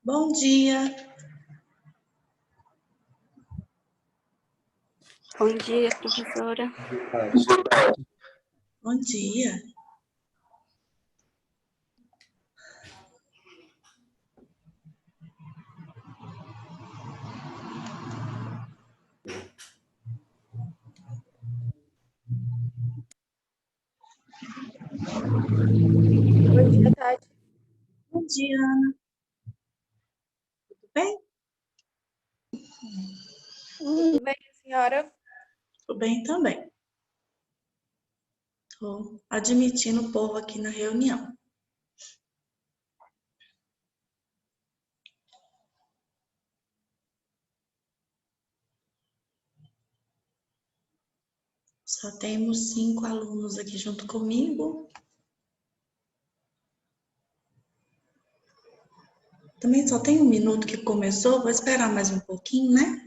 Bom dia. Bom dia, professora. Bom dia. Bom dia, Tati. Bom dia, Ana. Tudo bem? Tudo bem, senhora? Tudo bem também. Estou admitindo o povo aqui na reunião. Só temos 5 alunos aqui junto comigo. Também só tem 1 minuto que começou, vou esperar mais um pouquinho, né?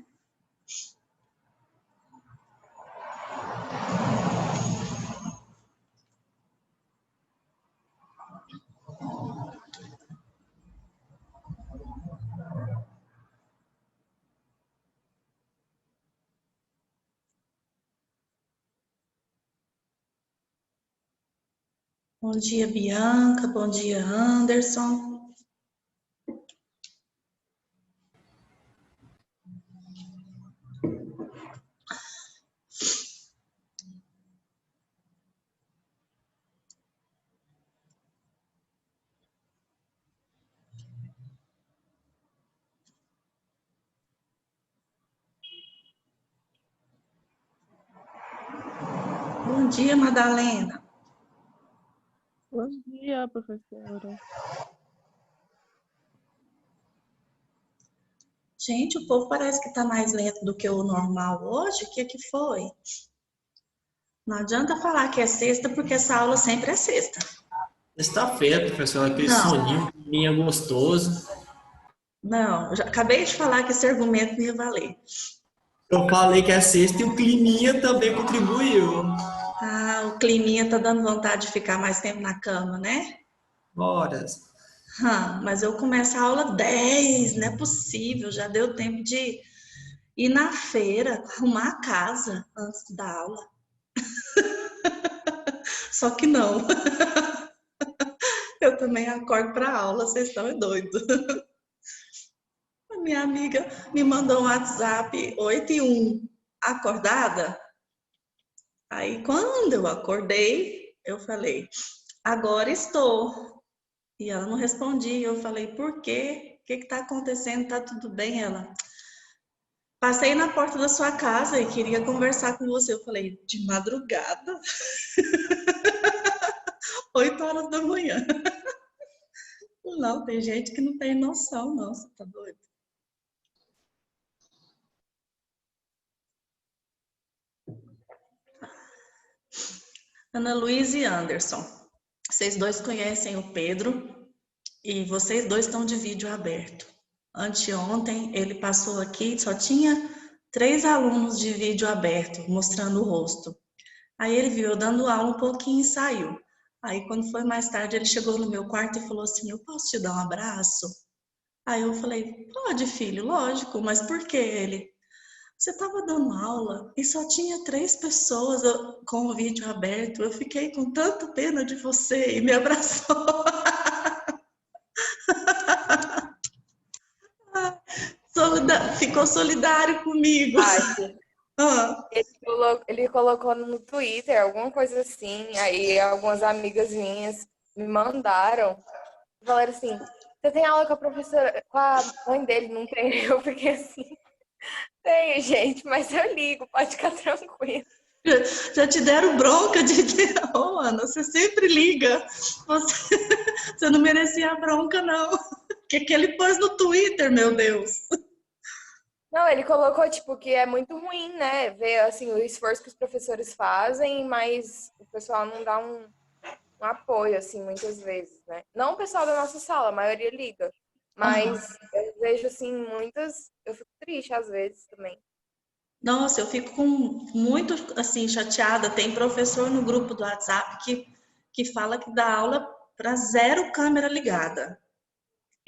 Bom dia, Bianca. Bom dia, Anderson. Bom dia, Madalena. Bom dia, professora. Gente, o povo parece que está mais lento do que o normal hoje. O que foi? Não adianta falar que é sexta, porque essa aula sempre é sexta. Sexta-feira, professor, aquele Não. soninho minha gostoso. Não, eu já acabei de falar que esse argumento não ia valer. Eu falei que é sexta e o climinha também contribuiu. Ah, o climinha tá dando vontade de ficar mais tempo na cama, né? Horas. Mas eu começo a aula 10, não é possível. Já deu tempo de ir na feira, arrumar a casa antes da aula. Só que não. Eu também acordo para aula, vocês estão doidos. A minha amiga me mandou um WhatsApp 8h01, acordada? Aí quando eu acordei, eu falei, agora estou. E ela não respondia. Eu falei, por quê? O que está acontecendo? Tá tudo bem? Ela, passei na porta da sua casa e queria conversar com você. Eu falei, de madrugada? 8h da manhã. Não, tem gente que não tem noção, não. Você tá doido? Ana Luísa e Anderson. Vocês dois conhecem o Pedro e vocês dois estão de vídeo aberto. Anteontem ele passou aqui, só tinha 3 alunos de vídeo aberto, mostrando o rosto. Aí ele viu eu dando aula um pouquinho e saiu. Aí quando foi mais tarde, ele chegou no meu quarto e falou assim, eu posso te dar um abraço? Aí eu falei, pode filho, lógico, mas por que ele? Você estava dando aula e só tinha 3 pessoas com o vídeo aberto. Eu fiquei com tanta pena de você e me abraçou. Ficou solidário comigo. Ele colocou no Twitter, alguma coisa assim, aí algumas amigas minhas me mandaram, falaram assim, você tem aula com a professora, com a mãe dele, não tem? Eu fiquei assim, tenho, gente, mas eu ligo, pode ficar tranquilo. Já te deram bronca de oh, Ana, você sempre liga. Você não merecia a bronca, não. O que ele pôs no Twitter, meu Deus? Não, ele colocou, tipo, que é muito ruim, né? Ver, assim, o esforço que os professores fazem, mas o pessoal não dá um apoio, assim, muitas vezes, né? Não o pessoal da nossa sala, a maioria liga. Mas eu vejo, assim, muitas... Eu fico triste, às vezes, também. Nossa, eu fico muito, assim, chateada. Tem professor no grupo do WhatsApp que fala que dá aula para 0 câmera ligada.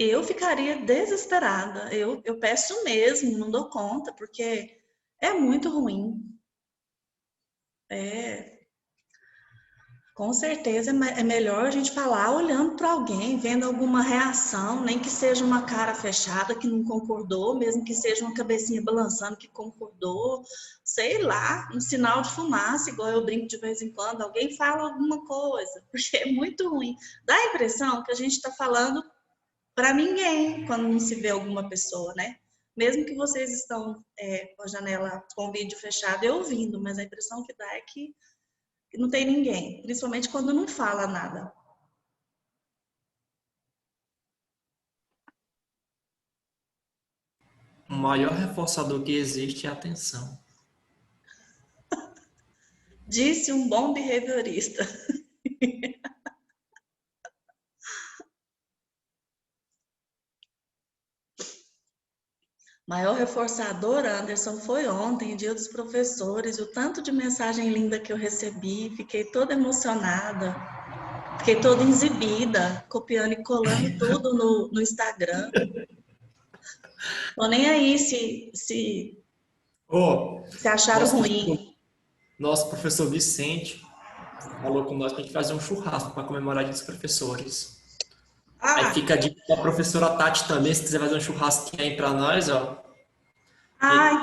eu ficaria desesperada. Eu peço mesmo, não dou conta, porque é muito ruim. Com certeza é melhor a gente falar olhando para alguém, vendo alguma reação, nem que seja uma cara fechada que não concordou, mesmo que seja uma cabecinha balançando que concordou, sei lá, um sinal de fumaça, igual eu brinco de vez em quando, alguém fala alguma coisa, porque é muito ruim. Dá a impressão que a gente está falando para ninguém quando não se vê alguma pessoa, né? Mesmo que vocês estão com a janela, com o vídeo fechado e ouvindo, mas a impressão que dá é que não tem ninguém, principalmente quando não fala nada. O maior reforçador que existe é a atenção. Disse um bom behaviorista. Maior reforçador, Anderson, foi ontem, Dia dos Professores, o tanto de mensagem linda que eu recebi, fiquei toda emocionada, fiquei toda exibida, copiando e colando tudo no Instagram. Tô nem aí se Ô, acharam nosso, ruim. nosso professor Vicente falou com nós para a gente fazer um churrasco para comemorar o Dia dos Professores. Aí Ah, fica a dica para a professora Tati também, se quiser fazer um churrasquinho aí para nós, ó.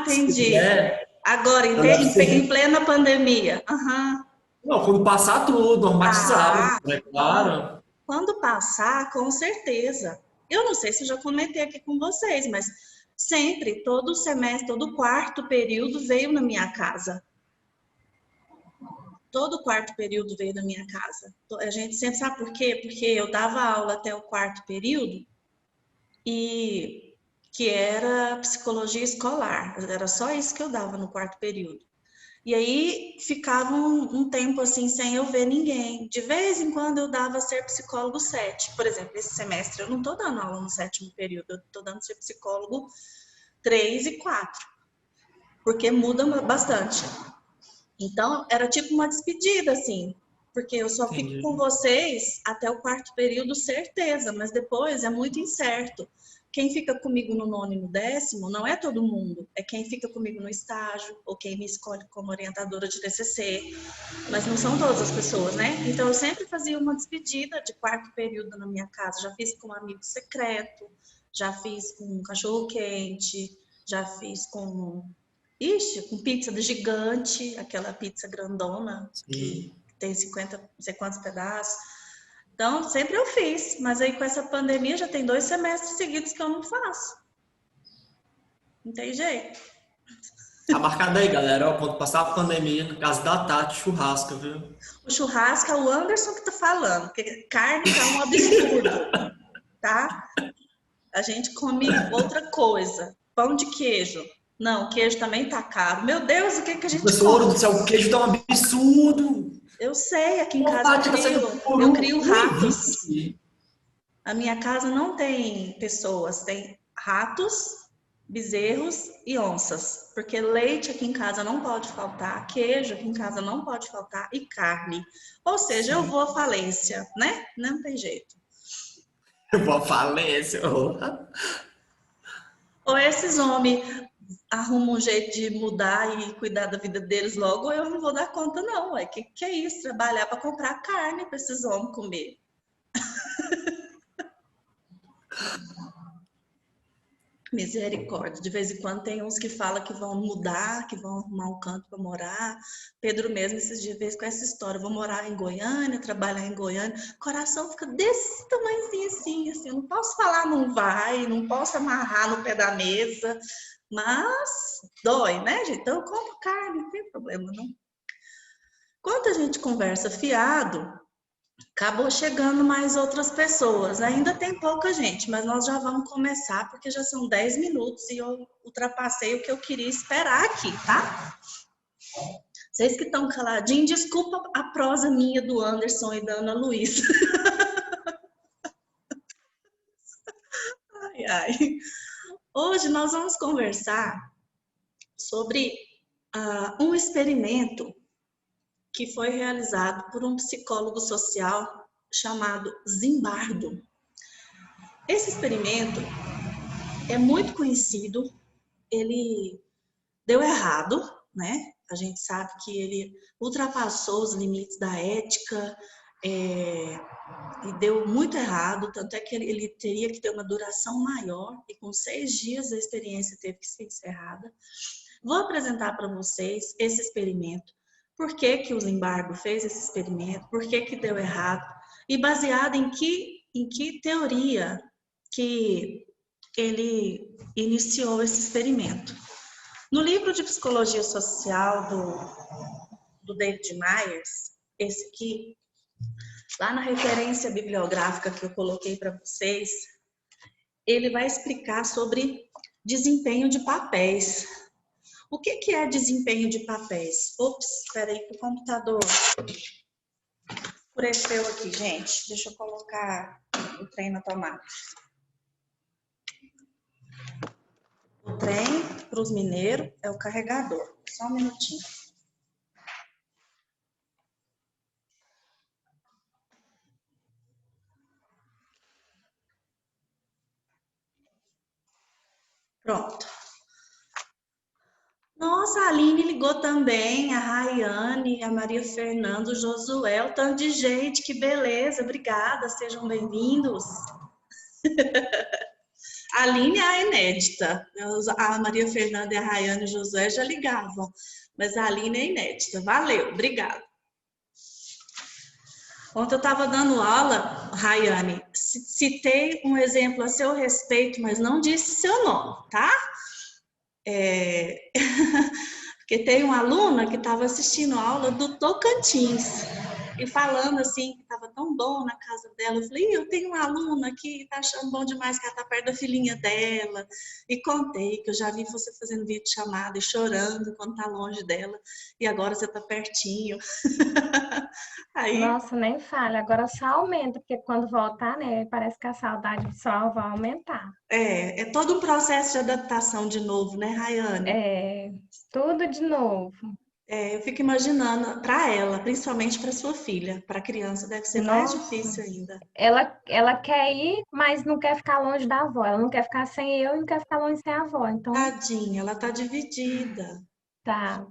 Se entendi. quiser, Agora, eu levo em plena pandemia. Aham. Não, quando passar tudo, normatizado, Ah, né? não. Claro. Quando passar, com certeza. Eu não sei se eu já comentei aqui com vocês, mas sempre, todo semestre, todo quarto período veio na minha casa. Todo quarto período veio na minha casa. A gente sempre sabe por quê? Porque eu dava aula até o quarto período e que era psicologia escolar. Era só isso que eu dava no quarto período. E aí ficava um tempo assim sem eu ver ninguém. De vez em quando eu dava ser psicólogo 7. Por exemplo, esse semestre eu não estou dando aula no sétimo período, eu estou dando ser psicólogo 3 e 4, porque muda bastante. Então, era tipo uma despedida, assim, porque eu só fico com Entendi. vocês até o quarto período, certeza, mas depois é muito incerto. Quem fica comigo no nono e no décimo não é todo mundo, é quem fica comigo no estágio, ou quem me escolhe como orientadora de TCC, mas não são todas as pessoas, né? Então, eu sempre fazia uma despedida de quarto período na minha casa, já fiz com um amigo secreto, já fiz com um cachorro-quente, já fiz com com pizza do gigante, aquela pizza grandona que Sim. tem 50, não sei quantos pedaços. Então, sempre eu fiz, mas aí com essa pandemia já tem 2 semestres seguidos que eu não faço. Não tem jeito. Tá marcado aí, galera. Ó, quando passar a pandemia, no caso da Tati, churrasco, viu? O churrasco é o Anderson que tá falando, porque carne tá um absurdo, tá? A gente come outra coisa. Pão de queijo. Não, queijo também tá caro. Meu Deus, o que que a gente Professor come? do céu, o queijo tá um absurdo. Eu sei, aqui em Ô, casa Tati, tá saindo por eu crio 1,20 ratos. aqui. A minha casa não tem pessoas, tem ratos, bezerros e onças, porque leite aqui em casa não pode faltar, queijo aqui em casa não pode faltar e carne. Ou seja, eu Sim. vou à falência, né? Não tem jeito. Eu vou à falência. Ô. Ou esses homens arrumam um jeito de mudar e cuidar da vida deles logo, ou eu não vou dar conta não. O que é isso? Trabalhar para comprar carne para esses homens comer. Misericórdia. De vez em quando tem uns que falam que vão mudar, que vão arrumar um canto para morar. Pedro mesmo esses dias veio com essa história. Vou morar em Goiânia, trabalhar em Goiânia. O coração fica desse tamanhozinho assim. Eu não posso falar não vai, não posso amarrar no pé da mesa, mas dói, né, gente? Então eu compro carne, não tem problema não. Quando a gente conversa fiado, acabou chegando mais outras pessoas. Ainda tem pouca gente, mas nós já vamos começar porque já são 10 minutos e eu ultrapassei o que eu queria esperar aqui, tá? Vocês que estão caladinhos, desculpa a prosa minha do Anderson e da Ana Luísa. Ai, ai. Hoje nós vamos conversar sobre um experimento que foi realizado por um psicólogo social chamado Zimbardo. Esse experimento é muito conhecido, ele deu errado, né? A gente sabe que ele ultrapassou os limites da ética e deu muito errado, tanto é que ele teria que ter uma duração maior e com 6 dias a experiência teve que ser encerrada. Vou apresentar para vocês esse experimento, por que que o Limbago fez esse experimento, por que que deu errado e baseado em que teoria que ele iniciou esse experimento. No livro de Psicologia Social do David Myers, esse aqui, lá na referência bibliográfica que eu coloquei para vocês, ele vai explicar sobre desempenho de papéis. O que é desempenho de papéis? Ops, espera aí que o computador escureceu aqui, gente. Deixa eu colocar o trem na tomada. O trem, para os mineiros, é o carregador. Só um minutinho. Pronto. Nossa, a Aline ligou também, a Rayane, a Maria Fernanda, o Josué, o tanto de gente, que beleza, obrigada, sejam bem-vindos. A Aline é a inédita, a Maria Fernanda e a Rayane e o Josué já ligavam, mas a Aline é inédita, valeu, obrigada. Ontem eu estava dando aula, Rayane, citei um exemplo a seu respeito, mas não disse seu nome, tá? Porque tem uma aluna que estava assistindo a aula do Tocantins e falando assim que estava tão bom na casa dela. Eu falei, eu tenho uma aluna que está achando bom demais, que ela está perto da filhinha dela. E contei que eu já vi você fazendo videochamada e chorando quando está longe dela. E agora você está pertinho. Aí, Nossa, nem fale. Agora só aumenta, porque quando voltar, né, parece que a saudade visual vai aumentar. é todo um processo de adaptação de novo, né, Rayane? É, tudo de novo. Eu fico imaginando para ela, principalmente para sua filha, para a criança deve ser mais Nossa, difícil ainda. ela quer ir, mas não quer ficar longe da avó. Ela não quer ficar sem eu e não quer ficar longe sem a avó. Então, Tadinha, ela tá dividida. tá.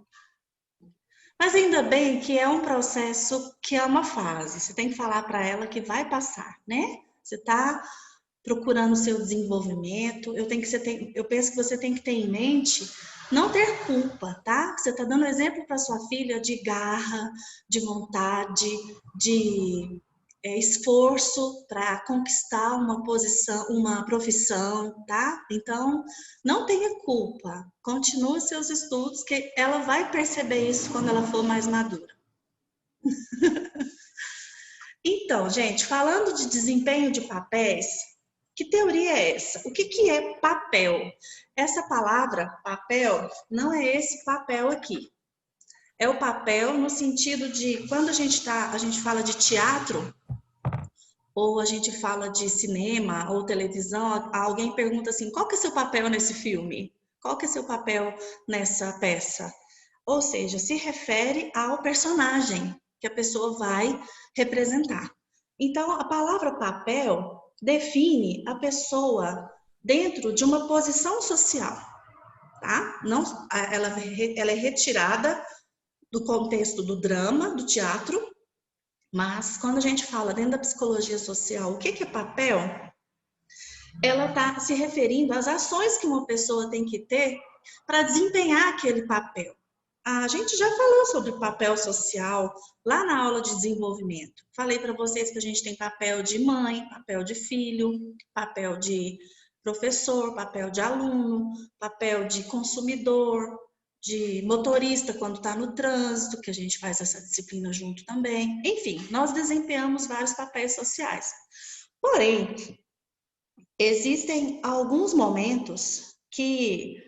Mas ainda bem que é um processo que é uma fase. Você tem que falar para ela que vai passar, né? Você está procurando o seu desenvolvimento. Eu penso que você tem que ter em mente não ter culpa, tá? Você está dando exemplo para sua filha de garra, de vontade, de esforço para conquistar uma posição, uma profissão, tá? Então, não tenha culpa. Continue seus estudos, que ela vai perceber isso quando ela for mais madura. Então, gente, falando de desempenho de papéis, que teoria é essa? O que é papel? Essa palavra, papel, não é esse papel aqui. É o papel no sentido de, quando a gente fala de teatro, ou a gente fala de cinema ou televisão, alguém pergunta assim, qual que é seu papel nesse filme? Qual que é seu papel nessa peça? Ou seja, se refere ao personagem que a pessoa vai representar. Então, a palavra papel define a pessoa dentro de uma posição social, tá? Não, ela é retirada do contexto do drama, do teatro, mas quando a gente fala dentro da psicologia social, o que é papel? Ela está se referindo às ações que uma pessoa tem que ter para desempenhar aquele papel. A gente já falou sobre papel social lá na aula de desenvolvimento. Falei para vocês que a gente tem papel de mãe, papel de filho, papel de professor, papel de aluno, papel de consumidor, de motorista quando está no trânsito, que a gente faz essa disciplina junto também. Enfim, nós desempenhamos vários papéis sociais. Porém, existem alguns momentos que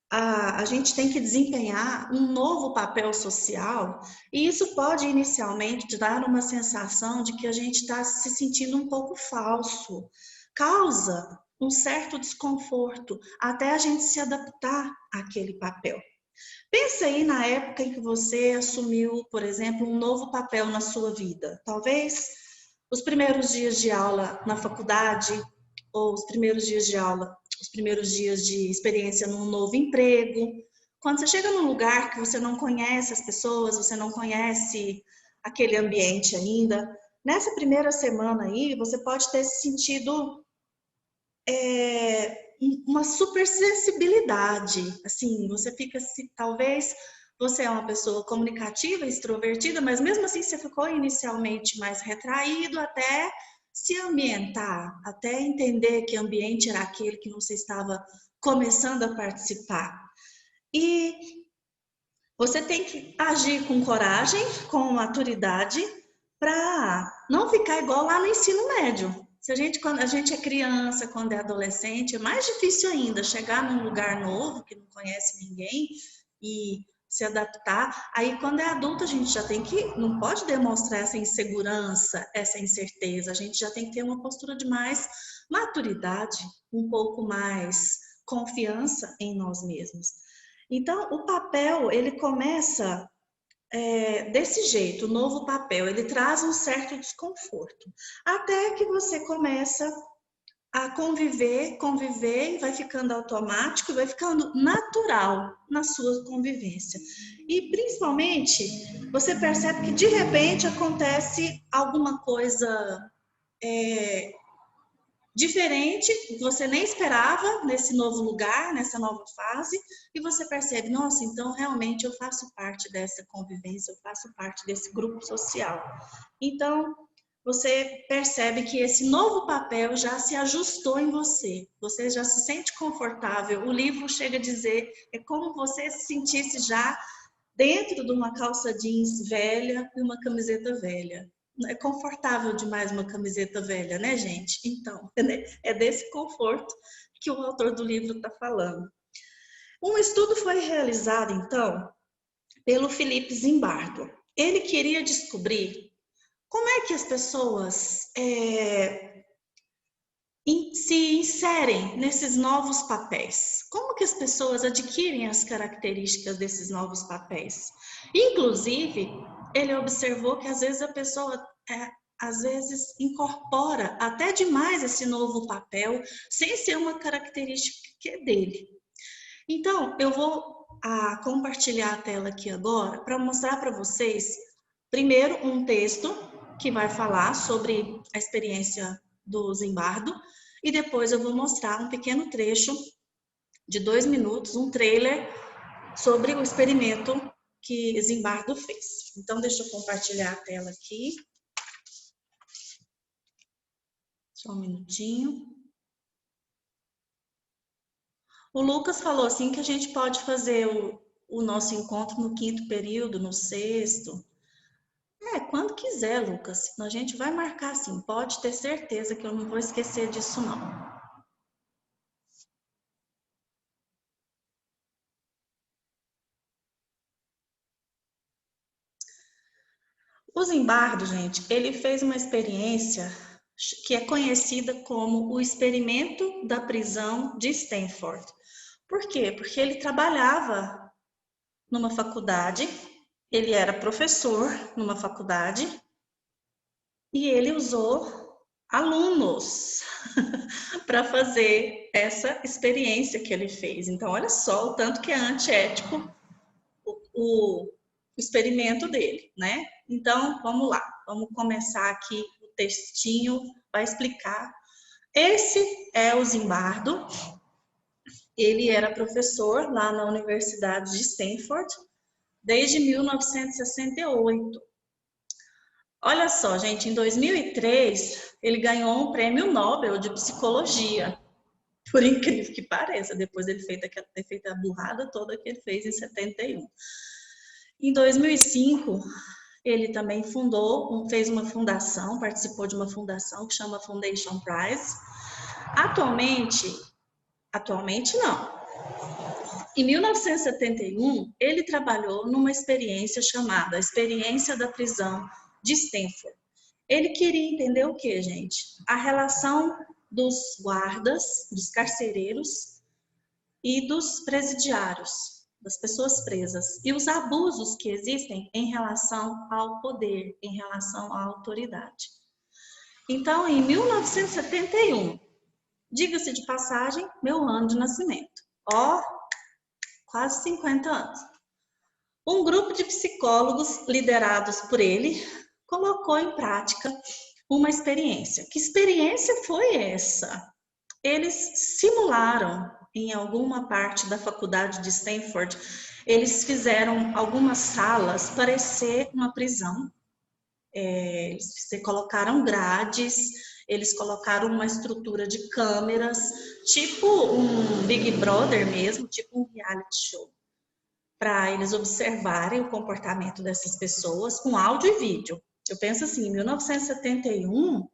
a gente tem que desempenhar um novo papel social e isso pode inicialmente dar uma sensação de que a gente está se sentindo um pouco falso. Causa um certo desconforto até a gente se adaptar àquele papel. Pensa aí na época em que você assumiu, por exemplo, um novo papel na sua vida. Talvez os primeiros dias de aula na faculdade, ou os primeiros dias de aula, os primeiros dias de experiência num novo emprego. Quando você chega num lugar que você não conhece as pessoas, você não conhece aquele ambiente ainda, nessa primeira semana aí, você pode ter sentido uma super sensibilidade, assim, você fica, talvez você é uma pessoa comunicativa, extrovertida, mas mesmo assim você ficou inicialmente mais retraído até se ambientar, até entender que ambiente era aquele que você estava começando a participar. E você tem que agir com coragem, com maturidade, para não ficar igual lá no ensino médio. Quando a gente é criança, quando é adolescente, é mais difícil ainda chegar num lugar novo, que não conhece ninguém, e se adaptar. Aí, quando é adulto, a gente já não pode demonstrar essa insegurança, essa incerteza. A gente já tem que ter uma postura de mais maturidade, um pouco mais confiança em nós mesmos. Então, o papel, ele começa desse jeito, o novo papel, ele traz um certo desconforto, até que você começa a conviver, e vai ficando automático, vai ficando natural na sua convivência. E, principalmente, você percebe que, de repente, acontece alguma coisa diferente, que você nem esperava nesse novo lugar, nessa nova fase, e você percebe, nossa, então realmente eu faço parte dessa convivência, eu faço parte desse grupo social. Então, você percebe que esse novo papel já se ajustou em você, você já se sente confortável. O livro chega a dizer, é como você se sentisse já dentro de uma calça jeans velha e uma camiseta velha. É confortável demais uma camiseta velha, né, gente? Então, é desse conforto que o autor do livro está falando. Um estudo foi realizado, então, pelo Felipe Zimbardo. Ele queria descobrir como é que as pessoas se inserem nesses novos papéis. Como que as pessoas adquirem as características desses novos papéis? Inclusive, ele observou que às vezes a pessoa às vezes incorpora até demais esse novo papel sem ser uma característica que é dele. Então, eu vou compartilhar a tela aqui agora para mostrar para vocês, primeiro, um texto que vai falar sobre a experiência do Zimbardo, e depois eu vou mostrar um pequeno trecho de 2 minutos, um trailer sobre o experimento que Zimbardo fez. Então, deixa eu compartilhar a tela aqui. Só um minutinho. O Lucas falou assim que a gente pode fazer o nosso encontro no 5º período, no 6º. Quando quiser, Lucas. A gente vai marcar assim, pode ter certeza que eu não vou esquecer disso, não. O Zimbardo, gente, ele fez uma experiência que é conhecida como o experimento da prisão de Stanford. Por quê? Porque ele trabalhava numa faculdade, ele era professor numa faculdade e ele usou alunos para fazer essa experiência que ele fez. Então, olha só o tanto que é antiético o experimento dele, né? Então, vamos lá. Vamos começar aqui o textinho para explicar. Esse é o Zimbardo. Ele era professor lá na Universidade de Stanford desde 1968. Olha só, gente, em 2003, ele ganhou um prêmio Nobel de Psicologia. Por incrível que pareça, depois de ele ter feito a burrada toda que ele fez em 71. Em 2005, ele também fez uma fundação, participou de uma fundação que chama Foundation Prize. Atualmente não. Em 1971, ele trabalhou numa experiência chamada Experiência da Prisão de Stanford. Ele queria entender o que, gente? A relação dos guardas, dos carcereiros e dos presidiários, das pessoas presas, e os abusos que existem em relação ao poder, em relação à autoridade. Então, em 1971, Diga-se de passagem, meu ano de nascimento. Ó, quase 50 anos. Um grupo de psicólogos liderados por ele colocou em prática uma experiência. Que experiência foi essa? Eles simularam em alguma parte da faculdade de Stanford, eles fizeram algumas salas parecer uma prisão. Eles colocaram grades, eles colocaram uma estrutura de câmeras, tipo um Big Brother mesmo, tipo um reality show, para eles observarem o comportamento dessas pessoas com áudio e vídeo. Eu penso assim, em 1971,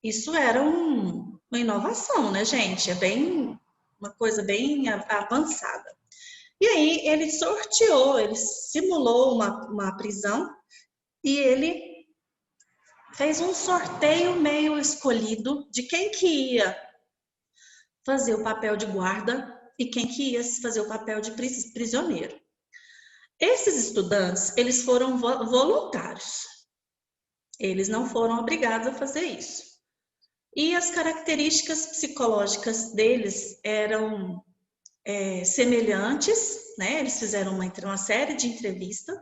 isso era uma inovação, né, gente? É bem uma coisa bem avançada. E aí ele sorteou, ele simulou uma prisão e ele fez um sorteio meio escolhido de quem que ia fazer o papel de guarda e quem que ia fazer o papel de prisioneiro. Esses estudantes, eles foram voluntários. Eles não foram obrigados a fazer isso. E as características psicológicas deles eram semelhantes, né? Eles fizeram uma série de entrevistas.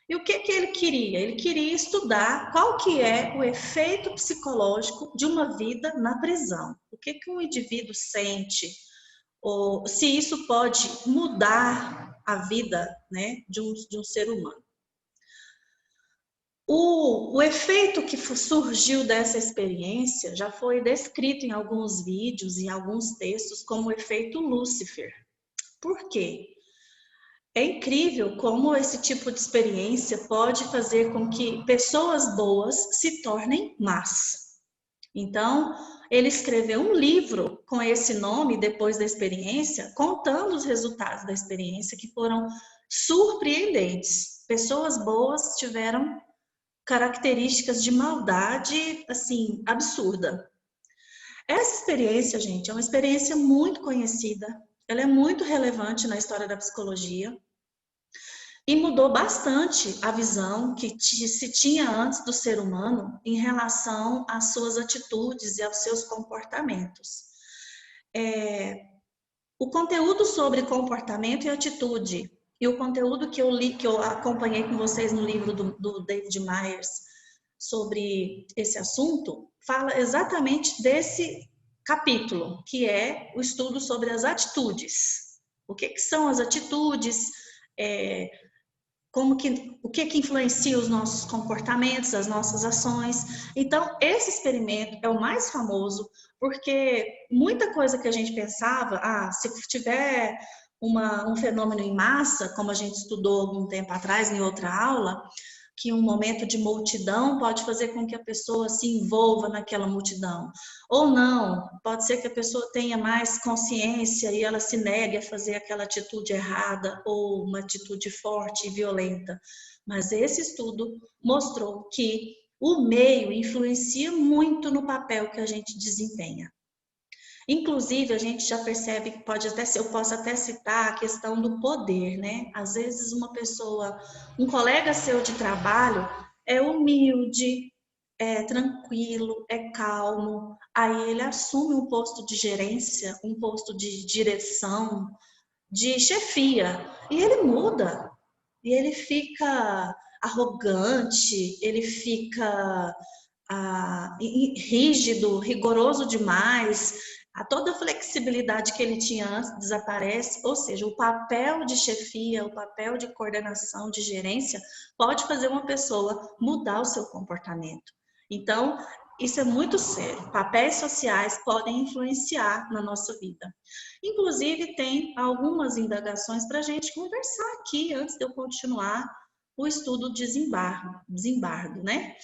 E o que ele queria? Ele queria estudar qual que é o efeito psicológico de uma vida na prisão. O que um indivíduo sente, ou se isso pode mudar a vida, né, de um ser humano. O efeito que surgiu dessa experiência já foi descrito em alguns vídeos e alguns textos como o efeito Lúcifer. Por quê? É incrível como esse tipo de experiência pode fazer com que pessoas boas se tornem más. Então, ele escreveu um livro com esse nome depois da experiência, contando os resultados da experiência que foram surpreendentes. Pessoas boas tiveram características de maldade, assim, absurda. Essa experiência, gente, é uma experiência muito conhecida, ela é muito relevante na história da psicologia e mudou bastante a visão que se tinha antes do ser humano em relação às suas atitudes e aos seus comportamentos. O conteúdo sobre comportamento e atitude e o conteúdo que eu li, que eu acompanhei com vocês no livro do David Myers sobre esse assunto, fala exatamente desse capítulo, que é o estudo sobre as atitudes. O que são as atitudes, o que influencia os nossos comportamentos, as nossas ações. Então, esse experimento é o mais famoso, porque muita coisa que a gente pensava, se tiver um fenômeno em massa, como a gente estudou algum tempo atrás em outra aula, que um momento de multidão pode fazer com que a pessoa se envolva naquela multidão. Ou não, pode ser que a pessoa tenha mais consciência e ela se negue a fazer aquela atitude errada ou uma atitude forte e violenta. Mas esse estudo mostrou que o meio influencia muito no papel que a gente desempenha. Inclusive, a gente já percebe que eu posso até citar a questão do poder, né? Às vezes um colega seu de trabalho é humilde, é tranquilo, é calmo, aí ele assume um posto de gerência, um posto de direção, de chefia, e ele muda, e ele fica arrogante, ele fica rígido, rigoroso demais, toda a flexibilidade que ele tinha antes desaparece, ou seja, o papel de chefia, o papel de coordenação, de gerência, pode fazer uma pessoa mudar o seu comportamento. Então, isso é muito sério. Papéis sociais podem influenciar na nossa vida. Inclusive, tem algumas indagações para a gente conversar aqui, antes de eu continuar o estudo de desembargo, né?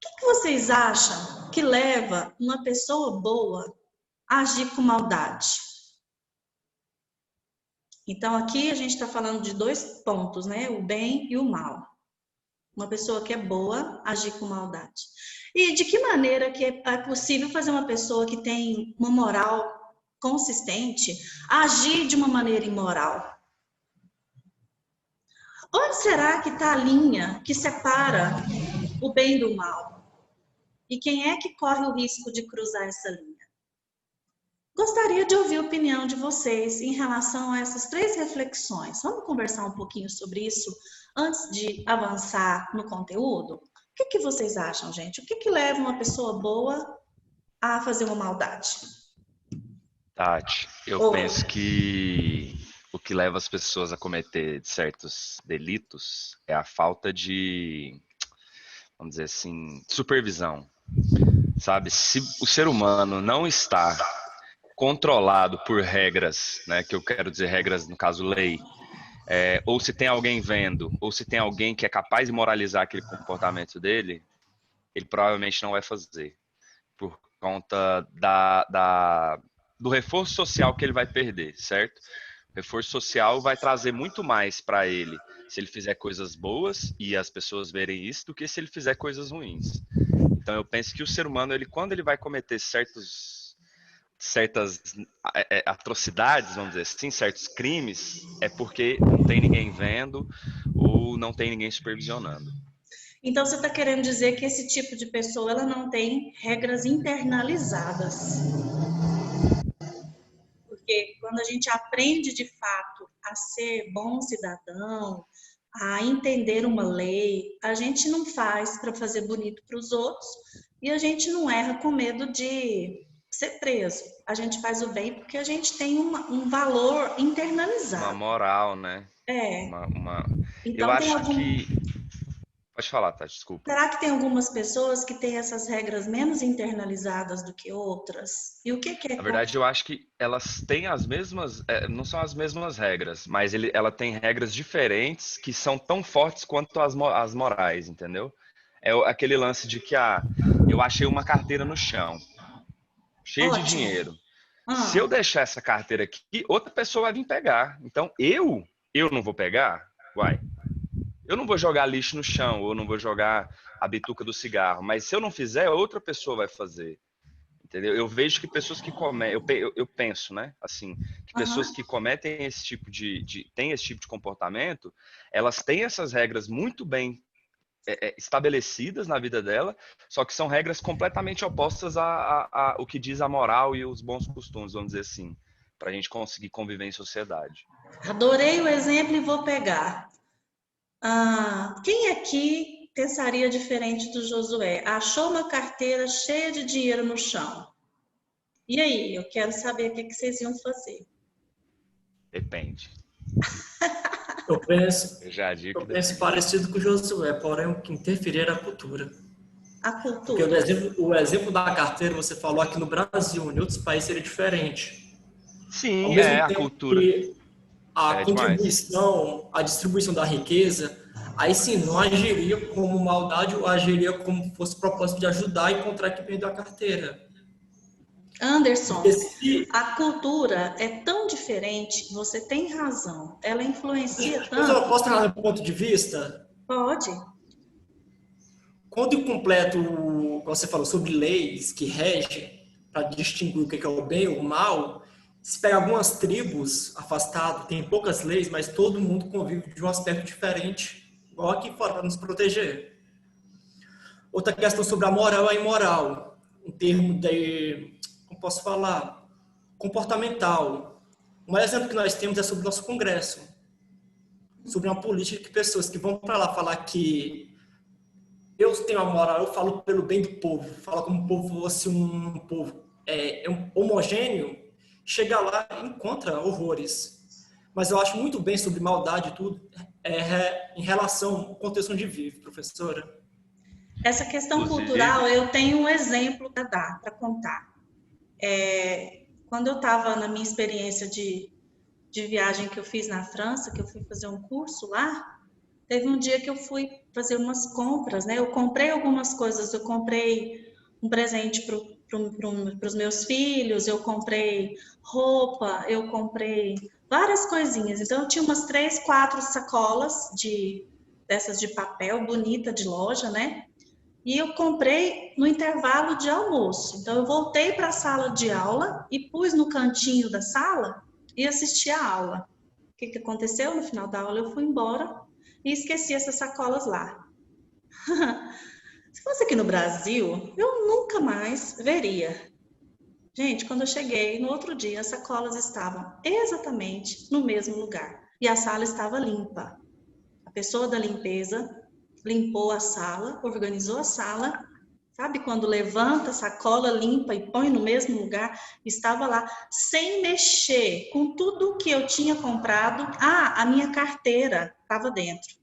O que vocês acham que leva uma pessoa boa a agir com maldade? Então, aqui a gente está falando de dois pontos, né? O bem e o mal. Uma pessoa que é boa agir com maldade. E de que maneira que é possível fazer uma pessoa que tem uma moral consistente agir de uma maneira imoral? Onde será que está a linha que separa o bem do mal? E quem é que corre o risco de cruzar essa linha? Gostaria de ouvir a opinião de vocês em relação a essas 3 reflexões. Vamos conversar um pouquinho sobre isso antes de avançar no conteúdo? O que vocês acham, gente? O que leva uma pessoa boa a fazer uma maldade? Tati, eu Oi. penso que o que leva as pessoas a cometer certos delitos é a falta de, vamos dizer assim, supervisão. Sabe? Se o ser humano não está controlado por regras, né, que eu quero dizer regras, no caso lei, ou se tem alguém vendo, ou se tem alguém que é capaz de moralizar aquele comportamento dele, ele provavelmente não vai fazer, por conta do reforço social que ele vai perder, certo? O reforço social vai trazer muito mais para ele se ele fizer coisas boas e as pessoas verem isso, do que se ele fizer coisas ruins. Então eu penso que o ser humano, quando ele vai cometer certas atrocidades, vamos dizer assim, certos crimes, é porque não tem ninguém vendo ou não tem ninguém supervisionando. Então você está querendo dizer que esse tipo de pessoa ela não tem regras internalizadas. Porque quando a gente aprende de fato a ser bom cidadão, a entender uma lei, a gente não faz para fazer bonito para os outros e a gente não erra com medo de ser preso. A gente faz o bem porque a gente tem um valor internalizado. Uma moral, né? Então, eu acho que... Pode falar, tá? Desculpa. Será que tem algumas pessoas que têm essas regras menos internalizadas do que outras? E o que é? Na verdade, eu acho que elas têm as mesmas... não são as mesmas regras, mas ela tem regras diferentes que são tão fortes quanto as morais, entendeu? É aquele lance de que, eu achei uma carteira no chão, cheia de dinheiro. Se eu deixar essa carteira aqui, outra pessoa vai vir pegar. Então, eu não vou pegar? Uai. Eu não vou jogar lixo no chão, ou não vou jogar a bituca do cigarro, mas se eu não fizer, outra pessoa vai fazer. Entendeu? Eu vejo que pessoas que cometem, eu penso, né, assim, que pessoas que cometem esse tipo têm esse tipo de comportamento, elas têm essas regras muito bem estabelecidas na vida dela, só que são regras completamente opostas ao que diz a moral e os bons costumes, vamos dizer assim, para a gente conseguir conviver em sociedade. Adorei o exemplo e vou pegar. Quem aqui pensaria diferente do Josué? Achou uma carteira cheia de dinheiro no chão. E aí? Eu quero saber o que vocês iam fazer. Depende. Eu penso parecido com o Josué, porém o que interferir era a cultura. A cultura. Porque o exemplo da carteira, você falou aqui no Brasil, em outros países seria diferente. Sim, a cultura. A contribuição, a distribuição da riqueza, aí sim, não agiria como maldade, ou agiria como fosse propósito de ajudar e encontrar quem perdeu a carteira. Anderson, a cultura é tão diferente, você tem razão, ela influencia tanto. Mas eu posso trazer um ponto de vista? Pode. Quando eu completo, você falou sobre leis que regem para distinguir o que é o bem e o mal, se pega algumas tribos afastadas, tem poucas leis, mas todo mundo convive de um aspecto diferente, igual aqui fora, para nos proteger. Outra questão sobre a moral e a imoral, em termos de, como posso falar, comportamental. Um exemplo que nós temos é sobre o nosso Congresso, sobre uma política de pessoas que vão para lá falar que eu tenho a moral, eu falo pelo bem do povo, falo como o povo fosse um povo homogêneo, chega lá e encontra horrores. Mas eu acho muito bem sobre maldade e tudo, em relação ao contexto onde vive, professora. Essa questão cultural, eu tenho um exemplo para dar, para contar. Quando eu estava na minha experiência de viagem que eu fiz na França, que eu fui fazer um curso lá, teve um dia que eu fui fazer umas compras, né? Eu comprei algumas coisas, eu comprei um presente para os meus filhos, eu comprei roupa, eu comprei várias coisinhas. Então, eu tinha umas 3, 4 sacolas dessas de papel, bonita, de loja, né? E eu comprei no intervalo de almoço. Então, eu voltei para a sala de aula e pus no cantinho da sala e assisti a aula. O que aconteceu? No final da aula, eu fui embora e esqueci essas sacolas lá. Se fosse aqui no Brasil, eu nunca mais veria. Gente, quando eu cheguei, no outro dia, as sacolas estavam exatamente no mesmo lugar. E a sala estava limpa. A pessoa da limpeza limpou a sala, organizou a sala. Sabe quando levanta a sacola, limpa e põe no mesmo lugar? Estava lá, sem mexer, com tudo que eu tinha comprado. Ah, a minha carteira estava dentro.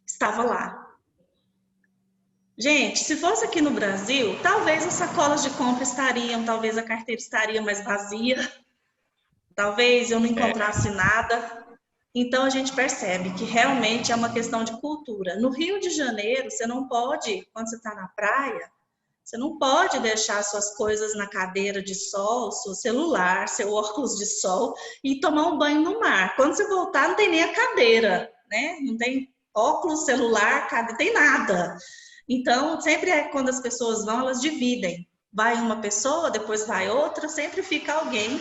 Estava lá. Gente, se fosse aqui no Brasil, talvez as sacolas de compra estariam, talvez a carteira estaria mais vazia, talvez eu não encontrasse nada. Então a gente percebe que realmente é uma questão de cultura. No Rio de Janeiro, você não pode, quando você está na praia, você não pode deixar suas coisas na cadeira de sol, seu celular, seu óculos de sol e tomar um banho no mar. Quando você voltar, não tem nem a cadeira, né? Não tem óculos, celular, cadeira, não tem nada. Então, sempre é quando as pessoas vão, elas dividem. Vai uma pessoa, depois vai outra, sempre fica alguém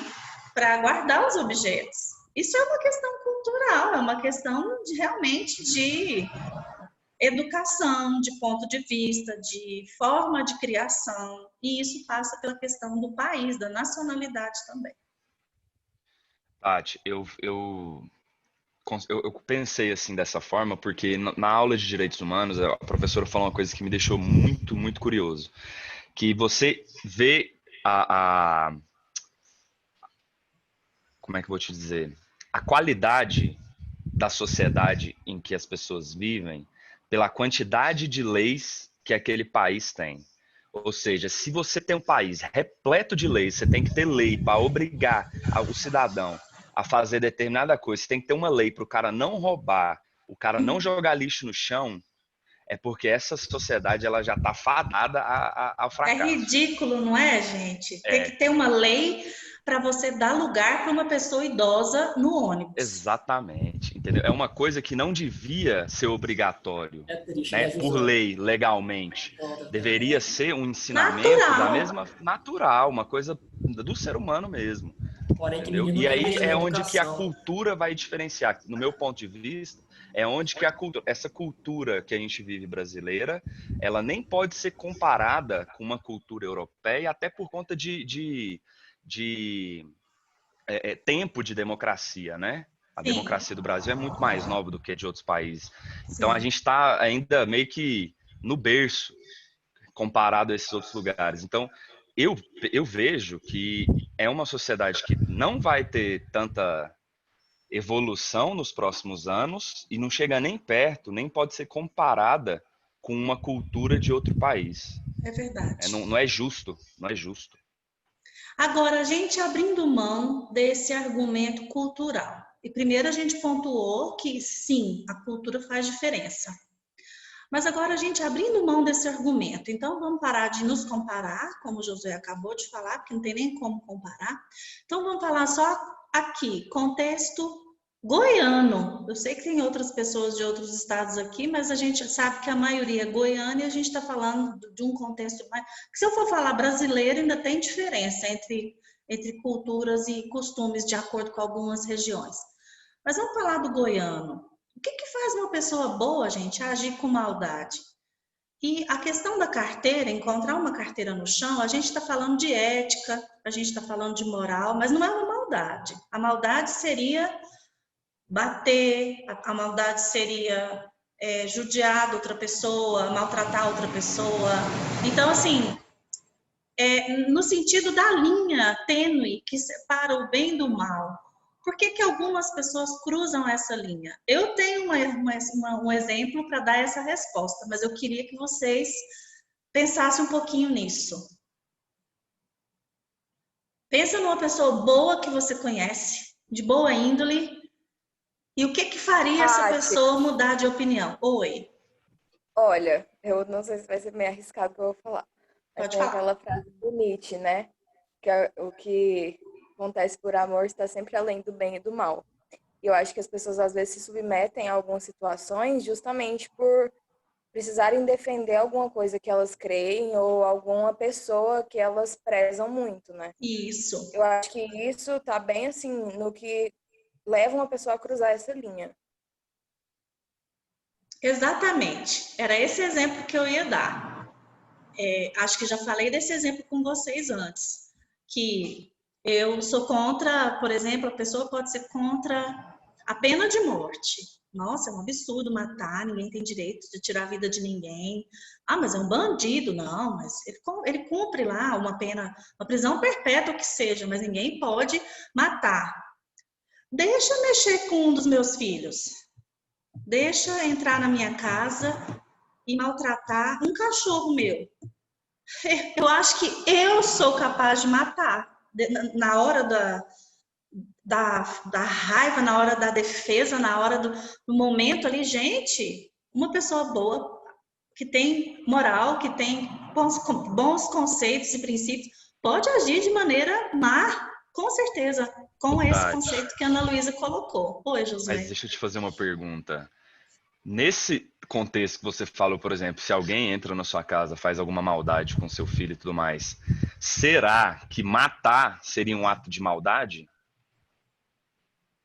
para guardar os objetos. Isso é uma questão cultural, é uma questão de, realmente de educação, de ponto de vista, de forma de criação. E isso passa pela questão do país, da nacionalidade também. Tati, eu pensei assim dessa forma porque na aula de direitos humanos a professora falou uma coisa que me deixou muito, muito curioso, que você vê como é que eu vou te dizer, a qualidade da sociedade em que as pessoas vivem pela quantidade de leis que aquele país tem. Ou seja, se você tem um país repleto de leis, você tem que ter lei para obrigar o cidadão a fazer determinada coisa. Você tem que ter uma lei para o cara não roubar, o cara não jogar lixo no chão. É porque essa sociedade ela já está fadada ao É fracasso. ridículo, não é, gente? Tem É, que ter uma lei para você dar lugar para uma pessoa idosa no ônibus. exatamente, entendeu? É uma coisa que não devia ser obrigatório, É triste, né? né, Por Josué? lei, legalmente. Deveria ser um ensinamento da Natural. mesma natural, uma coisa do ser humano mesmo. Porém, que Entendeu? ninguém E nunca aí pensa na é onde que a educação. cultura vai diferenciar. No meu ponto de vista, é onde que essa cultura que a gente vive brasileira, ela nem pode ser comparada com uma cultura europeia, até por conta de tempo de democracia, né? A Sim, democracia do Brasil é muito mais nova do que a de outros países. Então a sim. gente está ainda meio que no berço comparado a esses outros lugares. Então eu, eu vejo que é uma sociedade que não vai ter tanta evolução nos próximos anos e não chega nem perto, nem pode ser comparada com uma cultura de outro país. É verdade. Não é justo, não é justo. Agora, a gente abrindo mão desse argumento cultural. E primeiro a gente pontuou que sim, a cultura faz diferença. Mas agora a gente abrindo mão desse argumento, então vamos parar de nos comparar, como o Josué acabou de falar, porque não tem nem como comparar. Então vamos falar só aqui, contexto goiano. Eu sei que tem outras pessoas de outros estados aqui, mas a gente sabe que a maioria é goiana e a gente está falando de um contexto mais. Se eu for falar brasileiro, ainda tem diferença entre culturas e costumes de acordo com algumas regiões. Mas vamos falar do goiano. O que faz uma pessoa boa, gente, agir com maldade? E a questão da carteira, encontrar uma carteira no chão, a gente está falando de ética, a gente está falando de moral, mas não é uma maldade. A maldade seria bater, a maldade seria judiar de outra pessoa, maltratar outra pessoa. Então, assim, no sentido da linha tênue que separa o bem do mal. Por que algumas pessoas cruzam essa linha? Eu tenho um exemplo para dar essa resposta, mas eu queria que vocês pensassem um pouquinho nisso. Pensa numa pessoa boa que você conhece, de boa índole, e o que faria essa pessoa mudar de opinião? Oi. Olha, eu não sei se vai ser meio arriscado o que eu vou falar. Mas Pode tem falar. aquela frase do Nietzsche, né? Que o que acontece por amor está sempre além do bem e do mal. E eu acho que as pessoas às vezes se submetem a algumas situações justamente por precisarem defender alguma coisa que elas creem ou alguma pessoa que elas prezam muito, né? Isso. Eu acho que isso tá bem assim no que leva uma pessoa a cruzar essa linha. Exatamente. Era esse exemplo que eu ia dar. Acho que já falei desse exemplo com vocês antes. que eu sou contra, por exemplo, a pessoa pode ser contra a pena de morte. Nossa, é um absurdo matar, ninguém tem direito de tirar a vida de ninguém. Ah, mas é um bandido. Não, mas ele cumpre lá uma pena, uma prisão perpétua que seja, mas ninguém pode matar. Deixa mexer com um dos meus filhos. Deixa entrar na minha casa e maltratar um cachorro meu. Eu acho que eu sou capaz de matar. Na hora da raiva, na hora da defesa, na hora do momento ali, gente, uma pessoa boa, que tem moral, que tem bons conceitos e princípios, pode agir de maneira má, com certeza, com esse Tati, conceito que a Ana Luísa colocou. Oi, mas Josué. deixa eu te fazer uma pergunta. Nesse contexto que você falou, por exemplo, se alguém entra na sua casa, faz alguma maldade com seu filho e tudo mais, será que matar seria um ato de maldade?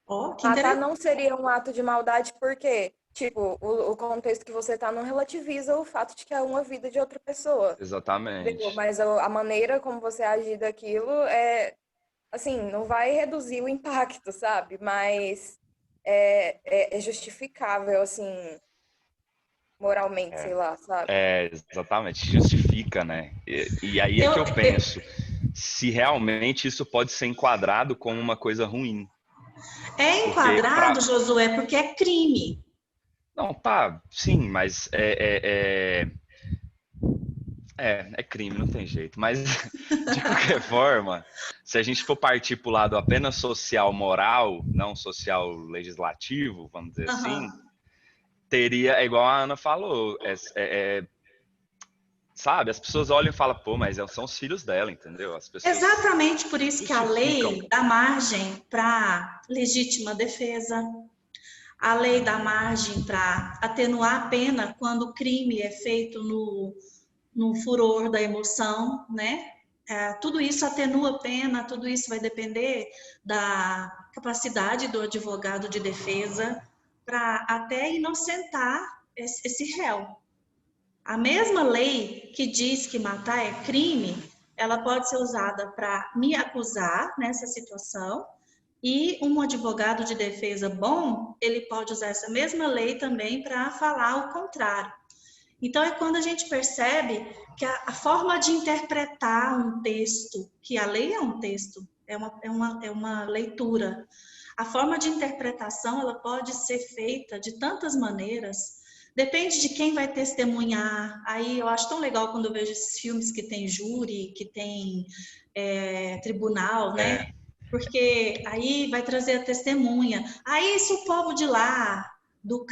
Ó, que Matar interessante. não seria um ato de maldade porque, tipo, o contexto que você tá não relativiza o fato de que é uma vida de outra pessoa. Entendeu? Exatamente. Mas a maneira como você agir daquilo é, assim, não vai reduzir o impacto, sabe? Mas é justificável, assim, moralmente, sei lá, sabe? Exatamente, justifica, né? E aí é Eu, que eu penso, se realmente isso pode ser enquadrado como uma coisa ruim. é Porque enquadrado, Josué, porque é crime. não, tá, sim, mas é crime, não tem jeito. Mas, de qualquer forma, se a gente for partir para o lado apenas social moral, não social legislativo, vamos dizer assim, Uhum. teria, é igual a Ana falou, sabe, as pessoas olham e falam, pô, mas são os filhos dela, entendeu? As pessoas Exatamente por isso que a justificam. lei dá margem para legítima defesa, a lei dá margem para atenuar a pena quando o crime é feito no furor da emoção, né? Tudo isso atenua a pena, tudo isso vai depender da capacidade do advogado de defesa para até inocentar esse réu. A mesma lei que diz que matar é crime, ela pode ser usada para me acusar nessa situação e um advogado de defesa bom, ele pode usar essa mesma lei também para falar o contrário. Então é quando a gente percebe que a forma de interpretar um texto, que a lei é um texto, é uma leitura. A forma de interpretação ela pode ser feita de tantas maneiras. Depende de quem vai testemunhar. Aí eu acho tão legal quando eu vejo esses filmes que tem júri, que tem tribunal, né? É, Porque aí vai trazer a testemunha. Aí se o povo de lá, do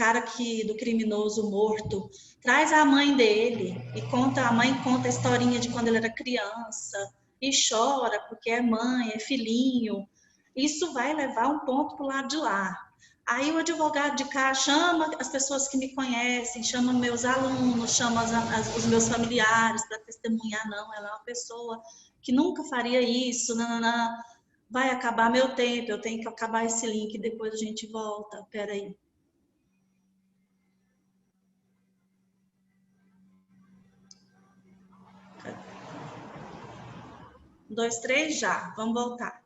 criminoso morto, traz a mãe dele e a mãe conta a historinha de quando ele era criança e chora porque é mãe, é filhinho. Isso vai levar um ponto para o lado de lá. Aí o advogado de cá chama as pessoas que me conhecem, chama meus alunos, chama os meus familiares para testemunhar. Não, ela é uma pessoa que nunca faria isso, não. Vai acabar meu tempo, eu tenho que acabar esse link, depois a gente volta. Peraí. 2, 3, já. Vamos voltar.